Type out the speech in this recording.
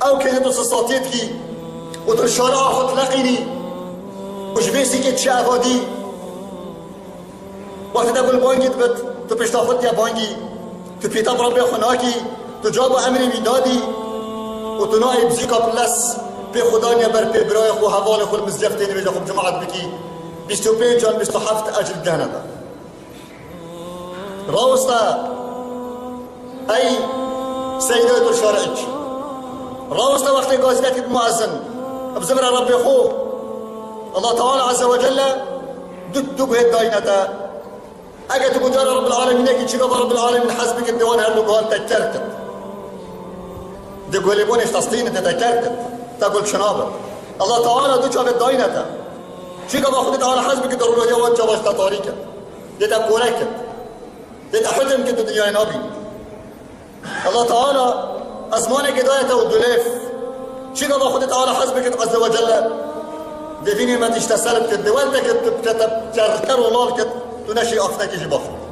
او كانت سساتيتكي وترشارع خط لقيني وجبيسي كي تشافودي وقت تقول بانجي تو بشتافت يا بانجي تو بيتا بربي خناكي تو جاب امري ميدادي وتو ناي بزيكا بلس بي خدانيا بر بي براي خو حوالي خو المزجفتين بيجا خو جماعة بكي 25 جان 27 اجل جانبا راوستا اي سيدات الشارعج راوستا وقت قازلتي بمؤذن بزمر ربي خو الله تعالى عز وجل دق هيد داينتا اجا تقول رب العالمين اجي تشيل رب العالمين حسبك الديوان هلو قال تكركت دقوا لي بوني فلسطين تتكركت تقول شنابه الله تعالى دجا بالداينتا شيكا باخذت على حسبك الدرولة جوان جواش تطاريكت ديتا كوريكت ديتا حلم كنت دنيا نبي الله تعالى أزمانك دايته والدليف شيكا باخذت على حسبك عز وجل دفيني ما تشتسلت كد والدك تكتب كركر ولالكت تنشي أفنك جبافك